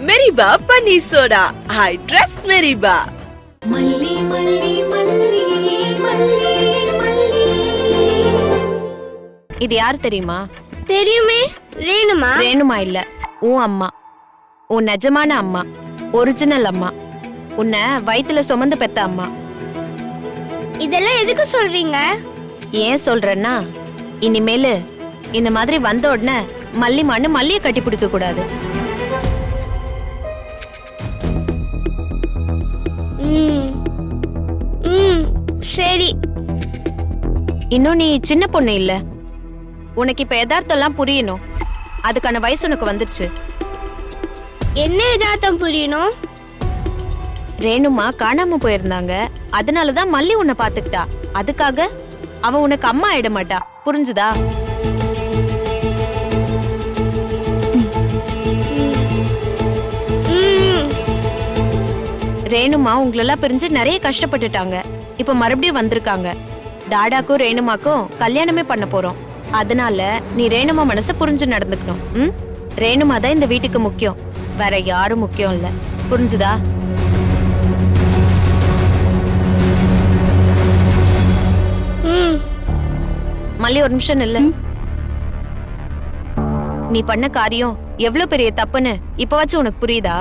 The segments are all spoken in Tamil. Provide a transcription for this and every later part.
மெரிபா பன்னீர் சோடா. I trust மெரிபா. மல்லி மல்லி மல்லி மல்லி மல்லி. இது யார் தெரியுமா? தெரியுமே, ரேணுமா. ரேணுமா இல்ல, உன் அம்மா. உன் நிஜமான அம்மா, ஒரிஜினல் அம்மா. உன்னை வயித்துல சுமந்து பெத்த அம்மா. இதெல்லாம் எதுக்கு சொல்றீங்க? ஏன் சொல்றேன்னா, இனிமேலு இந்த மாதிரி வந்த உடனே மல்லிமான்னு மல்லிய கட்டி பிடிக்க கூடாது. சரி. இன்னும் நீ சின்ன பொண்ணு இல்ல, உனக்கு இப்ப யதார்த்தம் எல்லாம் புரியணும். அதுக்கான வயசு உனக்கு வந்துருச்சு. என்ன யதார்த்தம் புரியணும்? ரேணுமா காணாம போயிருந்தாங்க, அதனாலதான் மல்லி உன்னை பாத்துக்கிட்டா. அதுக்காக அவ உனக்கு அம்மா ஆயிட மாட்டா, புரிஞ்சுதா? ரேணுமா உங்களெல்லாம் பிரிஞ்சு நிறைய கஷ்டப்பட்டுட்டாங்க. இப்ப மறுபடியும் வந்திருக்காங்க. டாடாக்கும் ரேணுமாக்கும் கல்யாணமே பண்ண போறோம். அதனால நீ ரேணுமா மனச புரிஞ்சு நடந்துக்கணும். ரேணுமா தான் இந்த வீட்டுக்கு முக்கியம், வேற யாரும் முக்கியம் இல்ல, புரிஞ்சுதா? மல்லி ஒரு நிமிஷம் இல்ல. நீ பண்ண காரியம் எவ்வளவு பெரிய தப்புன்னு இப்பவாச்சும் உனக்கு புரியுதா?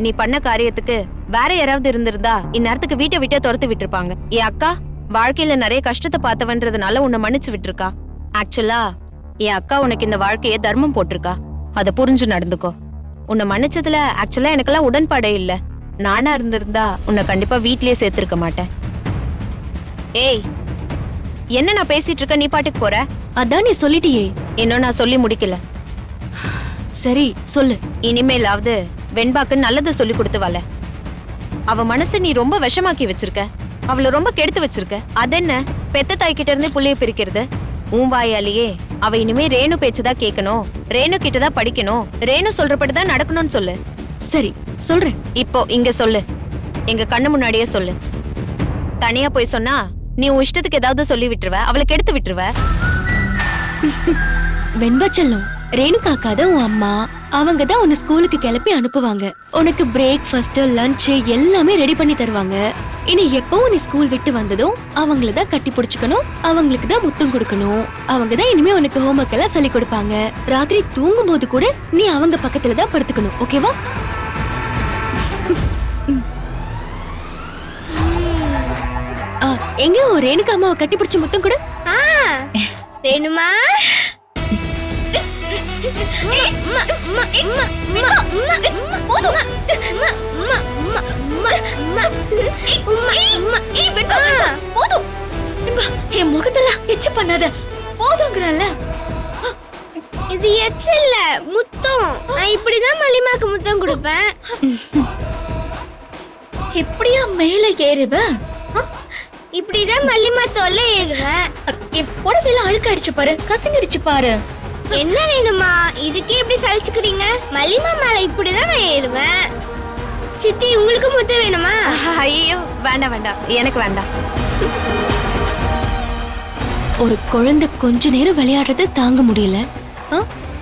நீ பண்ண காரியத்துக்கு வேற யாராவது இருந்திருந்தா இந்நேரத்துக்கு வீட்டை விட்டே துரத்து விட்டுருப்பாங்க. என் அக்கா வாழ்க்கையில நிறைய கஷ்டத்தை பார்த்தவன்றதுனால உன்னை மன்னிச்சு விட்டுருக்கா. ஆக்சுவலா என் அக்கா உனக்கு இந்த வாழ்க்கைய தர்மம் போட்டிருக்கா. அத புரிஞ்சு நடந்துக்கோ. உன்னை மன்னிச்சதுல ஆக்சுவலா எனக்கெல்லாம் உடன்பாடே இல்ல. நானா இருந்திருந்தா உன்னை கண்டிப்பா வீட்லயே சேர்த்திருக்க மாட்டேன். ஏய், என்ன நான் பேசிட்டு இருக்க, நீ பாட்டுக்கு போற? அதான் நீ சொல்லிட்டியே. இன்னும் நான் சொல்லி முடிக்கல. சரி சொல்லு. இனிமேலாவது வெண்பாக்கு நல்லது சொல்லி கொடுத்து வல. அவ மனசை நீ ரொம்ப விஷமாக்கி வச்சிருக்க, அவளை ரொம்ப கெடுத்து வச்சிருக்க. அதென்ன பெத்த தாய்கிட்ட இருந்து புள்ளைய பிரிக்கிறது? உன் வாயாலேயே அவ இனிமே ரேணு பேச்சுதான் கேட்கணும், ரேணு கிட்டதான் படிக்கணும், ரேணு சொல்றபடிதான் நடக்கணும்னு சொல்லு. சரி சொல்றேன். இப்போ இங்க சொல்லு, எங்க கண்ணு முன்னாடியே சொல்லு. தனியா போய் சொன்னா நீ உன் இஷ்டத்துக்கு ஏதாவது சொல்லி விட்டுருவ, அவளை கெடுத்து விட்டுருவ. வெண்பா செல்லம், ரேணுகாக்கா தான் உன் அம்மா. அவங்க தான் உன்னை ஸ்கூலுக்கு கிளப்பி அனுப்புவாங்க. உனக்கு பிரேக்ஃபாஸ்ட், லஞ்ச் எல்லாமே ரெடி பண்ணி தருவாங்க. இனி எப்பவும் நீ ஸ்கூல் விட்டு வந்ததும் அவங்கள தான் கட்டி பிடிச்சுக்கணும், அவங்களுக்கு தான் முத்தம் கொடுக்கணும். அவங்க தான் இனிமே உனக்கு ஹோம்ஒர்க் எல்லாம் சொல்லி கொடுப்பாங்க. ராத்திரி தூங்கும் போது கூட நீ அவங்க பக்கத்துல தான் படுத்துக்கணும், ஓகேவா? எங்க ரேணுகா அம்மாவை கட்டி பிடிச்சு முத்தம் கொடு. ரேணுமா, என் முகத்தெல்லாம் எச்சு பண்ணாத, போதுங்கிறல்ல. இது எச்சு இல்ல, முத்தம். நான் இப்படிதான் மல்லிமாக்கு முத்தம் கொடுப்பேன். எப்படியா மேல ஏறுவ? இப்படிதான் மல்லிமா தோல்ல ஏறுவேன். என் புடவையெல்லாம் அழுக்காயிடுச்சு பாரு, கசங்கிடுச்சு பாரு. என்ன வேணுமா, இதுக்கே இப்படி சலிச்சுக்கிறீங்க? மல்லிமா மேல இப்படிதான் நான் ஏறுவேன். சித்தி, உங்களுக்கு முத்தம் வேணுமா? ஐயோ வேண்டாம் வேண்டாம், எனக்கு வேண்டாம். ஒரு குழந்தை கொஞ்ச நேரம் விளையாடுறது தாங்க முடியல.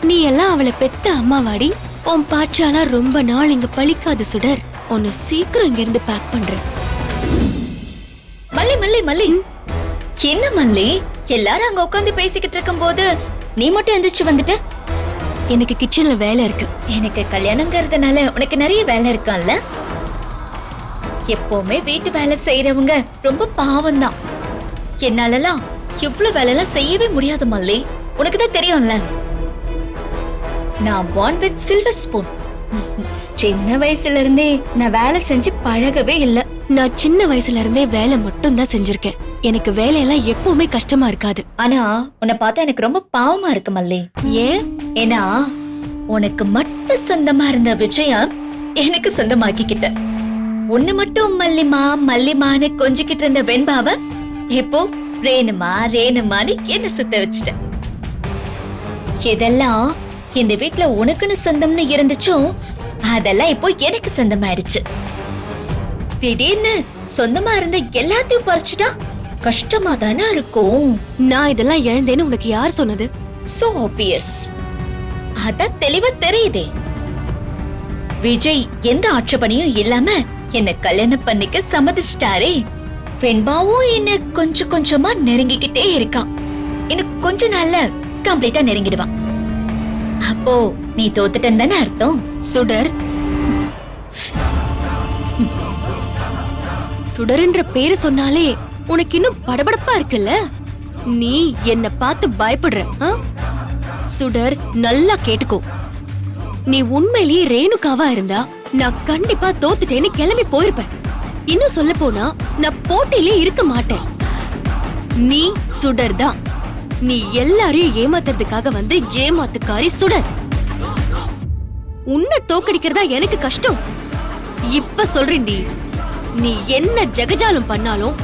நீ எல்லாம் அவளை பெத்த அம்மாவாடி. உன் பாச்சாலா ரொம்ப நாள் இங்க பழிக்காத சுடர். உன்னை சீக்கிரம் இங்க இருந்து பேக் பண்றேன். மல்லி மல்லி மல்லி, என்ன மல்லி, எல்லாரும் அங்க உட்காந்து பேசிக்கிட்டு இருக்கும் போது நீ மட்டும் எந்திரிச்சு வந்துட்ட? எனக்கு கிச்சன்ல வேலை இருக்கு. எனக்கு கல்யாணங்கிறதுனால உனக்கு நிறைய வேலை இருக்கான்ல. எப்பவுமே வீட்டு வேலை செய்யறவங்க ரொம்ப பாவம் தான். என்னாலலாம் இவ்வளவு வேலை எல்லாம் செய்யவே முடியாது மல்லி, உனக்கு தான் தெரியும்ல. நான் born with silver spoon. சின்ன வயசுல இருந்தே நான் வேலை செஞ்சு பழகவே இல்ல. நான் சின்ன வயசுல இருந்தே வேலை மட்டும் தான் செஞ்சிருக்கேன். எனக்கு வேலையெல்லாம் எப்பவுமே கஷ்டமா இருக்காது. ஆனா உன்னை பார்த்தா எனக்கு ரொம்ப பாவமா இருக்கு மல்லி. ஏன்? ஏன்னா உனக்கு மட்டும் சொந்தமா இருந்த விஜயம் எனக்கு சொந்தமாக்கிக்கிட்ட. உன்னை மட்டும் மல்லிமா மல்லிமான்னு கொஞ்சிக்கிட்டு இருந்த வெண்பாவ இப்போ ரேணுமா ரேணுமான்னு என்ன சுத்த வச்சுட்ட. இதெல்லாம் இந்த வீட்டுல உனக்குன்னு சொந்தம்னு இருந்துச்சோ அதெல்லாம் இப்போ எனக்கு சொந்தமாயிடுச்சு. திடீர்னு சொந்தமா இருந்த எல்லாத்தையும் பறிச்சுட்டா கஷ்டமா தானே இருக்கும். நான் இதெல்லாம் இழந்தேன்னு உனக்கு யார் சொன்னது? So obvious. அதான் தெளிவா தெரியுதே. விஜய் எந்த ஆட்சேபனையும் இல்லாம என்ன கல்யாணம் பண்ணிக்க சம்மதிச்சிட்டாரே. வெண்பாவும் என்ன கொஞ்சம் கொஞ்சமா நெருங்கிக்கிட்டே இருக்கான். இன்னும் கொஞ்ச நாள்ல கம்ப்ளீட்டா நெருங்கிடுவான். அப்போ நீ தோத்துட்டேன்னு தானே அர்த்தம்? சுடர், சுடர்ன்ற பேரு சொன்னாலே உனக்கு இன்னும் படபடப்பா இருக்குல்ல? நீ என்ன பார்த்து பயப்படுற ஆ? சுடர், நல்லா கேட்டுக்கோ. நீ உண்மையிலேயே ரேணுகாவா இருந்தா நான் கண்டிப்பா தோத்துட்டேன்னு கிளம்பி போயிருப்பேன். இன்னும் சொல்ல போனா நான் போட்டியிலே இருக்க மாட்டேன். நீ சுடர் தான். நீ எல்லாரையும் ஏமாத்துறதுக்காக வந்து ஏமாத்துக்காரி சுடர். உன்னை தோக்கடிக்கிறதா எனக்கு கஷ்டம். இப்ப சொல்றேன்டி, நீ என்ன ஜெகஜாலம் பண்ணாலும்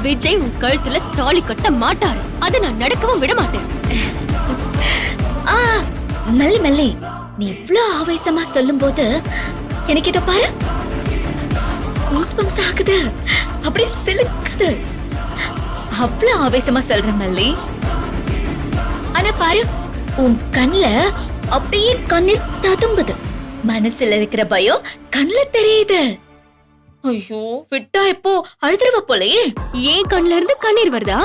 விஜய் உன் கழுத்துல தாலி கட்ட மாட்டாரு. அதை நான் நடக்கவும் விட மாட்டேன். ஆ மல்லி மல்லி, நீ இவ்ளோ ஆவேசமா சொல்லும்போது எனக்கு இத பாரு, கூஸ்பம்ஸ் ஆகுது, அப்படி சிலுக்குது. அவ்ளோ ஆவேசமா சொல்ற மல்லி. ஆனா பாரு, உன் கண்ணுல அப்படியே கண்ணீர் ததும்புது. மனசுல இருக்கிற பயம் கண்ணுல தெரியுது. ஐயோ, விட்டா இப்போ அழுதுருவ போலயே. ஏன் கண்ணுல இருந்து கண்ணீர் வருதா?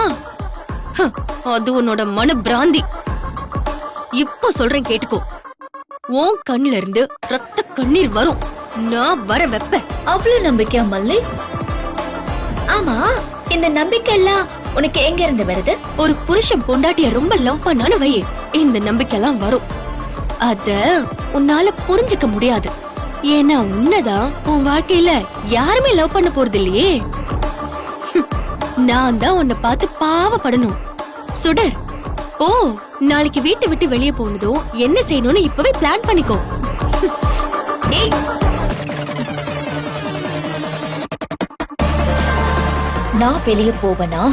ஹ, அது உன்னோட மன பிராந்தி. இப்ப சொல்றேன் கேட்டுக்கோ. உன் கண்ணுல இருந்து ரத்த கண்ணீர் வரும். நான் வர வைப்பேன். அவ்வளவு நம்பிக்கையா மல்லி? ஆமா, இந்த நம்பிக்கை எல்லாம் உனக்கு எங்க இருந்து வருது? ஒரு புருஷன் பொண்டாட்டிய ரொம்ப லவ் பண்ணான்னு வை, இந்த நம்பிக்கை எல்லாம் வரும். அத உன்னால புரிஞ்சுக்க முடியாது. ஏன்னா உன்னதான் உன் வாழ்க்கையில யாருமே லவ் பண்ண போறது இல்லையே. நான் தான் உன்னை பார்த்து பாவப்படணும். சுடர், ஓ, நாளைக்கு வீட்டை விட்டு வெளியே போனதும் என்ன செய்யணும்னு இப்பவே பிளான் பண்ணிக்கோ. ஏய், நான் வெளியே போவனா?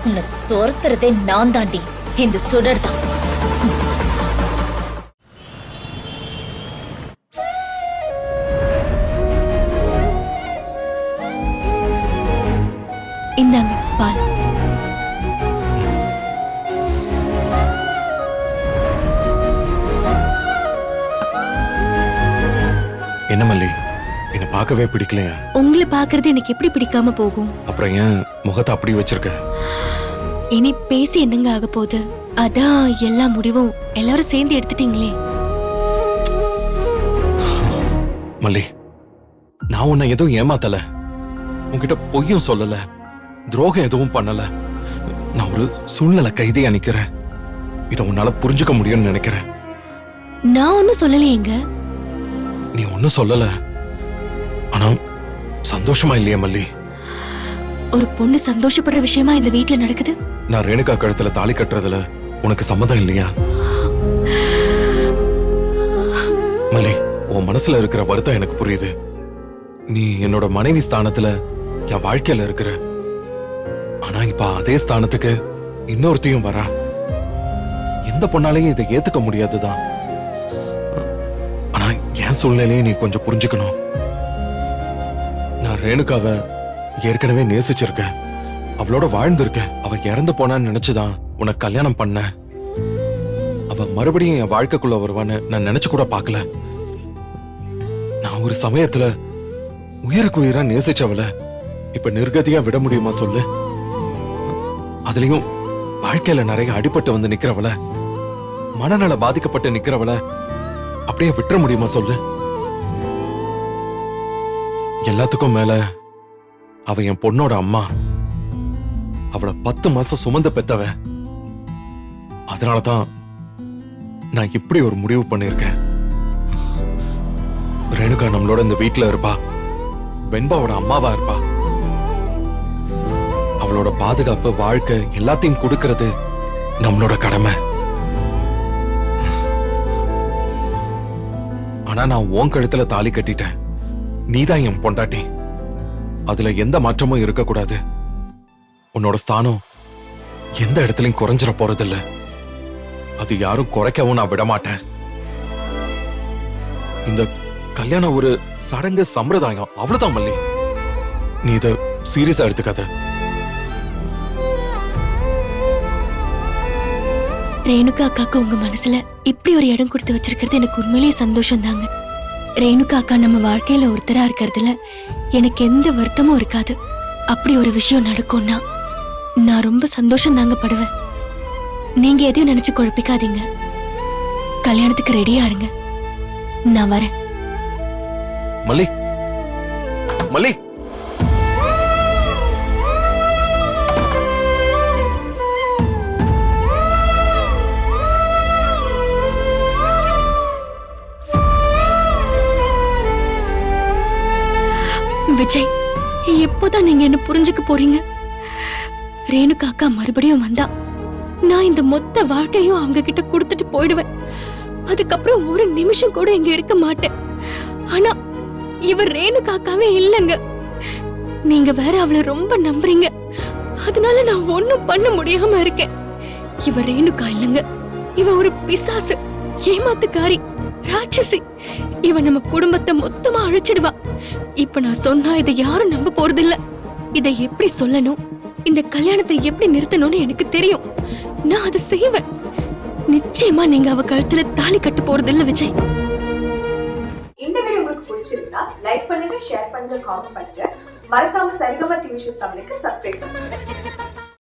உன்னை துரத்துறதே நான் தாண்டி, இந்த சுடர் தான். இந்தாங்க பால். என்ன மல்லி, என்ன பார்க்கவே பிடிக்கலையா? உங்களை பாக்குறது எனக்கு எப்படி பிடிக்காம போகும்? அப்புறம் ஏன் முகத்தை அப்படி வச்சிருக்க? இனி பேசி என்னங்க ஆக போகுது? அதான் எல்லா முடிவும் எல்லாரும் சேர்ந்து எடுத்துட்டீங்களே. மல்லி, நான் உன்னை எதுவும் ஏமாத்தல, உன்கிட்ட பொய்யும் சொல்லல, துரோகம் எதுவும் பண்ணல. நான் ஒரு சூழ்நிலை கைதியா நிக்கிறேன். இதை உன்னால புரிஞ்சுக்க முடியும்னு நினைக்கிறேன். நான் ஒன்னும் சொல்லலையேங்க. நீ ஒன்னும் சொல்லல, ஆனா சந்தோஷமா இல்லையா மல்லி? ஒரு பொண்ணு சந்தோஷப்படுற விஷயமா இந்த வீட்ல நடக்குது. நான் ரேணுகா கழுத்துல தாலி கட்டுறதுல உனக்கு சம்மதம் இல்லையா? மல்லி, உன் மனசுல இருக்கிற வருத்தம் எனக்கு புரியுது. நீ என்னோட மனைவி ஸ்தானத்துல என் வாழ்க்கையில இருக்கிற. ஆனா இப்ப அதே ஸ்தானத்துக்கு இன்னொருத்தையும் வரா. எந்த பொண்ணாலையும் இதை ஏத்துக்க முடியாதுதான். ஆனா என் சூழ்நிலையை நீ கொஞ்சம் புரிஞ்சுக்கணும். நான் ரேணுகாவை ஏற்கனவே நேசிச்சிருக்கேன், அவளோட வாழ்ந்திருக்கேன். அவ இறந்து போனான்னு நினைச்சுதான் உனக்கு கல்யாணம் பண்ண. அவ மறுபடியும் என் வாழ்க்கைக்குள்ள வருவான்னு நான் நினைச்சு கூட பார்க்கல. நான் ஒரு சமயத்துல உயிருக்கு உயிரா நேசிச்சவள இப்ப நிர்கதியா விட முடியுமா சொல்லு? அதுலயும் வாழ்க்கையில நிறைய அடிபட்டு வந்து நிக்கிறவள, மனநல பாதிக்கப்பட்டு நிக்கிறவள அப்படியே விட்டுற முடியுமா சொல்லு? எல்லாத்துக்கும் மேல அவ என் பொண்ணோட அம்மா. அவளை 10 மாசம் சுமந்து பெத்தவ. அதனாலதான் நான் இப்படி ஒரு முடிவு பண்ணிருக்கேன். ரேணுகா நம்மளோட இந்த வீட்டுல இருப்பா, வெண்பாவோட அம்மாவா இருப்பா. அவளோட பாதுகாப்பு, வாழ்க்கை எல்லாத்தையும் கொடுக்கிறது நம்மளோட கடமை. ஆனா நான் உன் கழுத்துல தாலி கட்டிட்டேன். நீதான் என் பொண்டாட்டி. அதுல எந்த மாற்றமும் இருக்கக்கூடாது. உன்னோட ஸ்தானம் எந்த இடத்துலயும் குறைஞ்சிட போறதில்ல. அது யாரும் குறைக்கவும் நான் விட மாட்டேன். இந்த கல்யாணம் ஒரு சடங்கு, சம்பிரதாயம், அவ்வளவுதான் மல்லி. நீ இத சீரியஸா எடுத்துக்காத. ரேணுகா அக்காக்கு உங்க மனசுல இப்படி ஒரு இடம் கொடுத்து வச்சிருக்கிறது எனக்கு உண்மையிலேயே சந்தோஷம் தாங்க. ரேணுகா அக்கா நம்ம வாழ்க்கையில ஒருத்தரா இருக்கிறதுல எனக்கு எந்த வருத்தமும் இருக்காது. அப்படி ஒரு விஷயம் நடக்கும்னா நான் ரொம்ப சந்தோஷம் தாங்க படுவேன். நீங்க எதையும் நினைச்சு குழப்பிக்காதீங்க. கல்யாணத்துக்கு ரெடியா இருங்க. நான் வரேன். மல்லி, மல்லி, விஜய், எப்போதான் நீங்க என்ன புரிஞ்சுக்க போறீங்க? ரேணுகா அக்கா மறுபடியும் வந்தா நான் இந்த மொத்த வாழ்க்கையும் அவங்க கிட்ட கொடுத்துட்டு போயிடுவேன். அதுக்கப்புறம் ஒரு நிமிஷம் கூட இங்க இருக்க மாட்டேன். ஆனா இவர் ரேணுகா அக்காவே இல்லைங்க. நீங்க வேற அவளை ரொம்ப நம்புறீங்க. அதனால நான் ஒண்ணும் பண்ண முடியாம இருக்கேன். இவ ரேணுகா இல்லைங்க. இவ ஒரு பிசாசு, ஏமாத்துக்காரி, ராட்சசி. இவ நம்ம குடும்பத்தை மொத்தமா அழிச்சிடுவா. இப்ப நான் சொன்னா இதை யாரும் நம்ப போறது இல்ல. இதை எப்படி சொல்லணும், இந்த கல்யாணத்தை எப்படி நிறுத்தணும்னு எனக்கு தெரியும். நான் அதை செய்வேன். நிச்சயமா நீங்க அவ கழுத்துல தாலி கட்ட போறது இல்ல விஜய். இந்த வீடியோ உங்களுக்கு பிடிச்சிருந்தா லைக் பண்ணுங்க, ஷேர் பண்ணுங்க, காமெண்ட் பண்ணுங்க. மறக்காம சரிகமா டிவி ஷோஸ் தமிழுக்கு சப்ஸ்கிரைப் பண்ணுங்க.